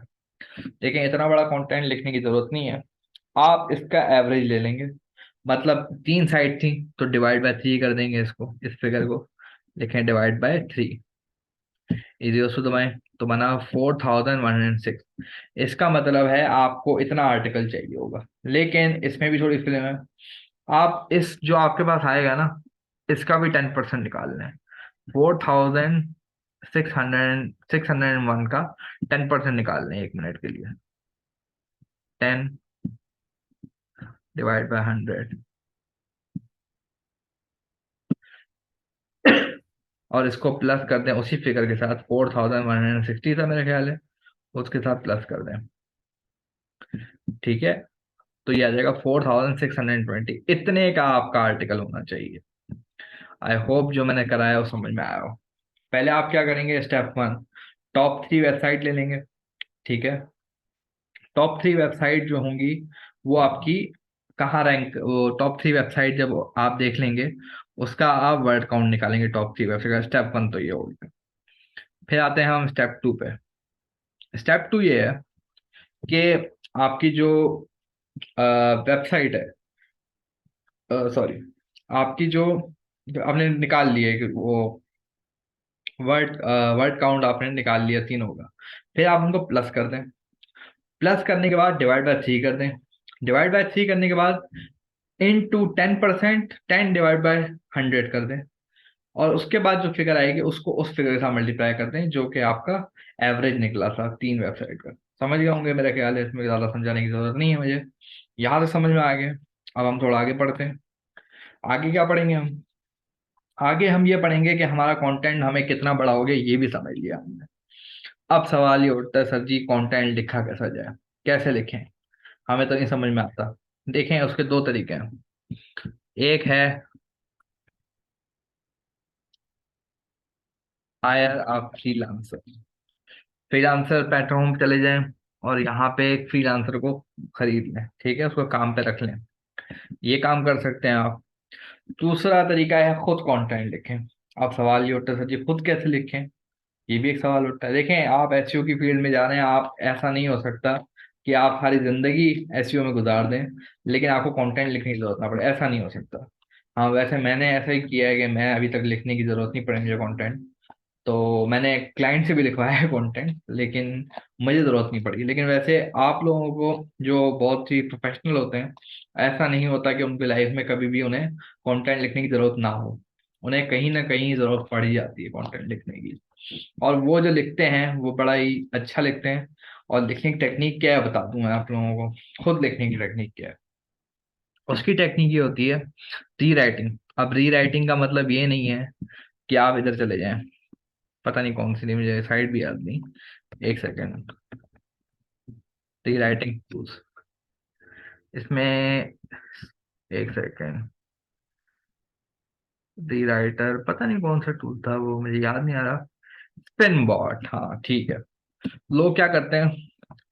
लेकिन इतना बड़ा कंटेंट लिखने की जरूरत नहीं है, आप इसका एवरेज ले लेंगे। मतलब 3 साइड थी तो डिवाइड बाय 3 कर देंगे, इसको इस फिगर को लिखें डिवाइड बाय 3, इजी उसको दबाएं तो बना 4106। इसका मतलब है आपको इतना आर्टिकल चाहिए होगा, लेकिन इसमें भी थोड़ी फिल्म है। आप इस जो आपके पास आएगा ना, इसका भी 10% निकालना है। 4601 का 10% निकालना है 1 मिनट के लिए। 10 डिवाइड बाय 100, और इसको प्लस कर दें उसी फिगर के साथ, 4160 था मेरा ख्याल है, उसके साथ प्लस कर दें, ठीक है। तो ये आ जाएगा 4620, इतने का आपका आर्टिकल होना चाहिए। आई होप जो मैंने कराया वो समझ में आया हो। पहले आप क्या करेंगे, स्टेप 1, टॉप 3 वेबसाइट ले लेंगे, ठीक है। टॉप 3 वेबसाइट जो होंगी वो आपकी कहाँ रैंक, वो टॉप 3 वेबसाइट जब आप देख लेंगे उसका आप वर्ड काउंट निकालेंगे टॉप 3 वेबसाइट का। स्टेप 1 तो ये हो गया। फिर आते हैं हम स्टेप 2 पे। स्टेप 2 ये है कि आपकी जो वेबसाइट है, सॉरी आपकी जो आपने निकाल लिए कि वो वर्ड वर्ड काउंट आपने निकाल लिया तीनों का, फिर आप उनको प्लस कर दें। प्लस करने के बाद डिवाइड बाय 3 कर दें। डिवाइड बाय 3 करने के बाद इन टू 10%, 10 डिवाइड बाय 100 कर दें। और उसके बाद जो फिगर आएगी उसको उस फिगर के साथ मल्टीप्लाई कर दें जो कि आपका एवरेज निकला था 3 वेबसाइट का। समझ गए होंगे मेरा ख्याल है, इसमें ज़्यादा समझाने की जरूरत नहीं है मुझे, यहाँ से समझ में आ गया। अब हम थोड़ा आगे पढ़ते हैं। आगे क्या पढ़ेंगे हम, आगे हम ये पढ़ेंगे कि हमारा कंटेंट हमें कितना बड़ा हो गया, ये भी समझ लिया हमने। अब सवाल ये उठता है सर जी कंटेंट लिखा कैसा जाए, कैसे लिखें, हमें तो नहीं समझ में आता। देखें उसके दो तरीके हैं। एक है higher a freelancer, freelancer platform पे चले जाएं और यहाँ पे एक फ्रीलांसर को खरीद लें, ठीक है, उसको काम पे रख लें, ये काम कर सकते हैं आप। दूसरा तरीका है खुद कंटेंट लिखें। अब सवाल ये उठता है सर जी खुद कैसे लिखें, ये भी एक सवाल उठता है। देखें आप एसईओ की फील्ड में जा रहे हैं, आप ऐसा नहीं हो सकता कि आप सारी जिंदगी एसईओ में गुजार दें लेकिन आपको कंटेंट लिखने की जरूरत ना पड़े, ऐसा नहीं हो सकता। हाँ वैसे मैंने ऐसा ही किया है कि मैं अभी तक लिखने की जरूरत नहीं पड़ी मुझे कंटेंट, तो मैंने क्लाइंट से भी लिखवाया है कंटेंट, लेकिन मुझे ज़रूरत नहीं पड़ी। लेकिन वैसे आप लोगों को जो बहुत ही प्रोफेशनल होते हैं, ऐसा नहीं होता कि उनकी लाइफ में कभी भी उन्हें कंटेंट लिखने की ज़रूरत ना हो, उन्हें कहीं ना कहीं ज़रूरत पड़ ही जाती है कंटेंट लिखने की। और वो जो लिखते हैं वो बड़ा ही अच्छा लिखते हैं। और लिखने की टेक्निक क्या है बता दूं मैं आप लोगों को, खुद लिखने की टेक्निक क्या है। उसकी टेक्निक ये होती है री राइटिंग। अब री राइटिंग का मतलब ये नहीं है कि आप इधर चले जाएं, पता नहीं कौन सी थी मुझे साइड भी याद नहीं, एक सेकेंड। री राइटिंग टूल्स, इसमें एक सेकेंड, री राइटर पता नहीं कौन सा टूल था वो मुझे याद नहीं आ रहा। स्पिन बॉट, हाँ ठीक है। लोग क्या करते हैं,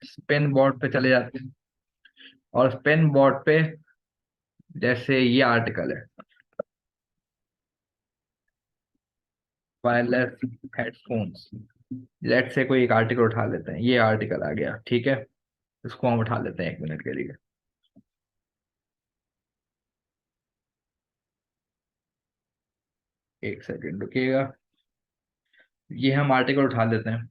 स्पिन बॉट पे चले जाते हैं और स्पिन बॉट पे जैसे ये आर्टिकल है, वायरलेस हेडफोन्स, लेट से कोई एक आर्टिकल उठा लेते हैं, ये आर्टिकल आ गया, ठीक है, इसको हम उठा लेते हैं 1 मिनट के लिए। एक सेकेंड रुकिएगा, ये हम आर्टिकल उठा लेते हैं।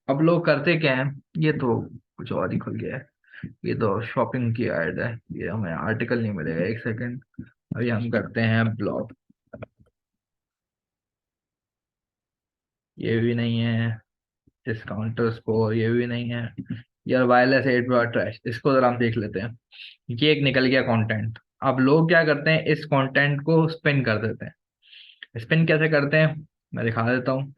अब लोग करते क्या है, ये तो कुछ और ही खुल गया है, ये तो शॉपिंग की ऐड है, ये हमें आर्टिकल नहीं मिलेगा, एक सेकेंड। अभी हम करते हैं ब्लॉग, ये भी नहीं है। डिस्काउंटर स्कोर ये भी नहीं है। यार वायरलेस एयरबड ट्रैश, इसको जरा हम देख लेते हैं। ये एक निकल गया कंटेंट। अब लोग क्या करते हैं, इस कंटेंट को स्पिन कर देते हैं। स्पिन कैसे करते हैं, मैं दिखा देता हूँ।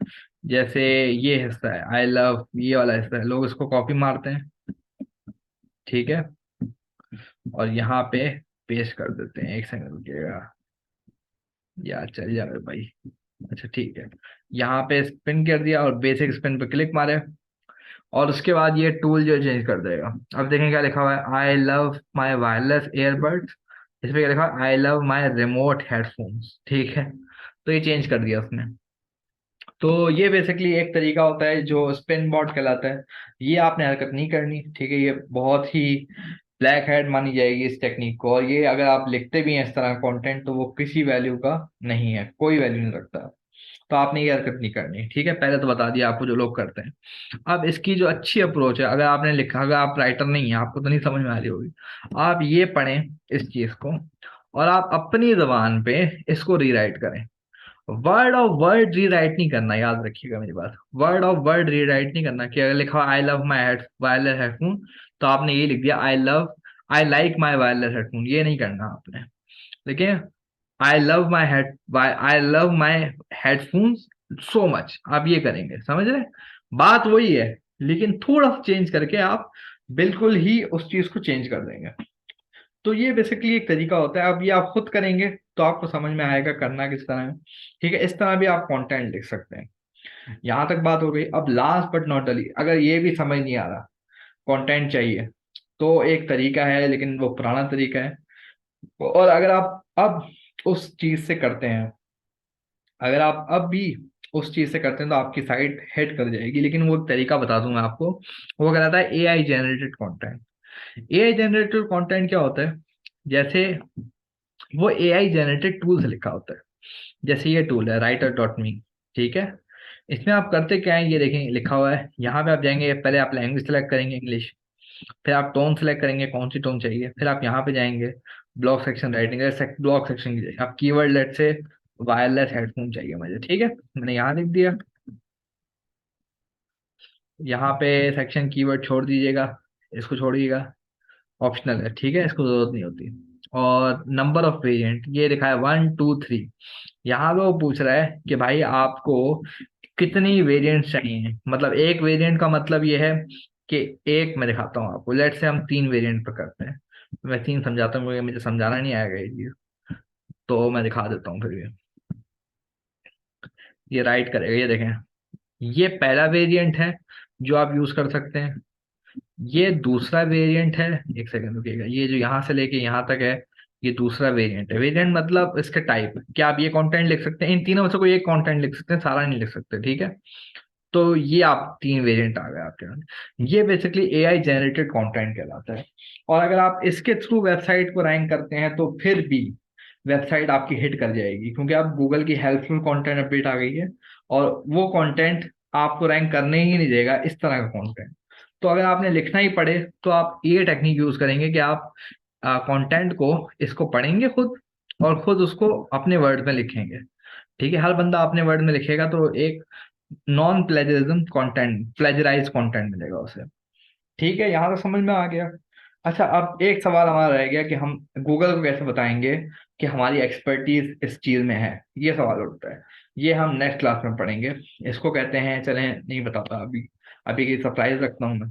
जैसे ये हिस्सा है आई लव, ये वाला हिस्सा है, लोग इसको कॉपी मारते हैं, ठीक है, और यहाँ पे पेस्ट कर देते हैं। एक सेकंड रुकिएगा यार, चल जाए भाई। अच्छा ठीक है, यहाँ पे स्पिन कर दिया और बेसिक स्पिन पे क्लिक मारे, और उसके बाद ये टूल जो चेंज कर देगा। अब देखें क्या लिखा हुआ है, I love my wireless earbuds. इस पे क्या लिखा है, I love my remote headphones, ठीक है। तो ये चेंज कर दिया उसने। तो ये बेसिकली एक तरीका होता है जो स्पिन बॉट कहलाता है। ये आपने हरकत नहीं करनी, ठीक है। ये बहुत ही ब्लैक हेड मानी जाएगी इस टेक्निक को, और ये अगर आप लिखते भी हैं इस तरह कंटेंट तो वो किसी वैल्यू का नहीं है, कोई वैल्यू नहीं रखता। तो आपने ये हरकत नहीं करनी, ठीक है। पहले तो बता दिया आपको जो लोग करते हैं। अब इसकी जो अच्छी अप्रोच है, अगर आपने लिखा, अगर आप राइटर नहीं है, आपको तो नहीं समझ में आ रही होगी, आप ये पढ़ें इस चीज को, और आप अपनी जबान पे इसको रीराइट करें। वर्ड ऑफ वर्ड रीराइट नहीं करना, याद रखिएगा मेरी बात। वर्ड ऑफ वर्ड रीराइट नहीं करना कि अगर लिखा आई love my head wireless headphone, तो आपने ये लिख दिया I like my wireless headphone, ये नहीं करना आपने। लेकिन आई love my headphones so much, आप ये करेंगे, समझ रहे। बात वही है, लेकिन थोड़ा सा चेंज करके आप बिल्कुल ही उस चीज को चेंज कर देंगे। तो ये बेसिकली एक तरीका होता है। अब ये आप खुद करेंगे तो आपको समझ में आएगा करना किस तरह है, ठीक है। इस तरह भी आप कंटेंट लिख सकते हैं। यहाँ तक बात हो गई। अब लास्ट बट नॉट ली, अगर ये भी समझ नहीं आ रहा, कंटेंट चाहिए, तो एक तरीका है, लेकिन वो पुराना तरीका है। और अगर आप अब उस चीज से करते हैं, अगर आप अब भी उस चीज से करते हैं, तो आपकी साइट हिट कर जाएगी। लेकिन वो तरीका बता दूं मैं आपको, वो कहलाता है AI generated content. AI generated content क्या होता है, जैसे वो एआई जनरेटेड टूल से लिखा होता है। जैसे ये टूल है writer.me, ठीक है। इसमें आप करते क्या है, ये देखें लिखा हुआ है, यहाँ पे आप जाएंगे, पहले आप लैंग्वेज सेलेक्ट करेंगे इंग्लिश, फिर आप टोन सेलेक्ट करेंगे कौन सी टोन चाहिए, फिर आप यहाँ पे जाएंगे block section writing, block section की आप कीवर्ड लेट से वायरलेस हेडफोन चाहिए मुझे, ठीक है। मैंने यहाँ लिख दिया। यहाँ पे सेक्शन कीवर्ड छोड़ दीजिएगा, इसको छोड़िएगा, ऑप्शनल है, ठीक है, इसको जरूरत नहीं होती। और नंबर ऑफ वेरिएंट ये लिखा है 1 2 3। यहाँ पे वो पूछ रहा है कि भाई आपको कितनी वेरिएंट चाहिए, मतलब एक वेरिएंट का मतलब ये है कि एक, मैं दिखाता हूँ आपको, लेट से हम 3 वेरिएंट पे करते हैं। मैं 3 समझाता हूँ क्योंकि मुझे समझाना नहीं आएगा ये चीज, तो मैं दिखा देता हूँ फिर भी। ये राइट करेगा, ये देखें, ये पहला वेरिएंट है जो आप यूज कर सकते हैं। ये दूसरा वेरिएंट है, एक सेकंड रुकिएगा, ये जो यहाँ से लेके यहाँ तक है, ये दूसरा वेरिएंट है। वेरिएंट मतलब इसके टाइप, क्या आप ये कंटेंट लिख सकते हैं, इन तीनों में से कोई एक कंटेंट लिख सकते हैं, सारा नहीं लिख सकते, ठीक है। तो ये आप 3 वेरिएंट आ गए आपके पास। ये बेसिकली एआई जनरेटेड कंटेंट कहलाता है। और अगर आप इसके थ्रू वेबसाइट को रैंक करते हैं तो फिर भी वेबसाइट आपकी हिट कर जाएगी, क्योंकि अब गूगल की हेल्पफुल कंटेंट अपडेट आ गई है, और वो कंटेंट आपको रैंक करने ही नहीं देगा, इस तरह का कंटेंट। तो अगर आपने लिखना ही पड़े तो आप ये टेक्निक यूज करेंगे कि आप कंटेंट को, इसको पढ़ेंगे खुद, और खुद उसको अपने वर्ड में लिखेंगे, ठीक है। हर बंदा अपने वर्ड में लिखेगा तो एक non plagiarism content, plagiarise content मिलेगा उसे, ठीक है। यहाँ तक समझ में आ गया। अच्छा, अब एक सवाल हमारा रह गया कि हम गूगल को कैसे बताएंगे कि हमारी एक्सपर्टीज इस चीज में है, ये सवाल उठता है। ये हम नेक्स्ट क्लास में पढ़ेंगे। इसको कहते हैं, चलें नहीं बताता अभी, अभी की सरप्राइज रखता हूँ मैं।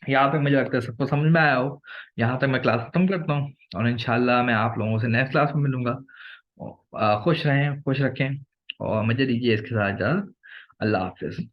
यहाँ तक मुझे लगता है सबको समझ में आया हो। यहाँ तक मैं क्लास खत्म करता हूँ, और इंशाल्लाह मैं आप लोगों से नेक्स्ट क्लास में मिलूंगा। खुश रहें, खुश रखें, और मुझे दीजिए इसके साथ इजाज़त। अल्लाह हाफिज।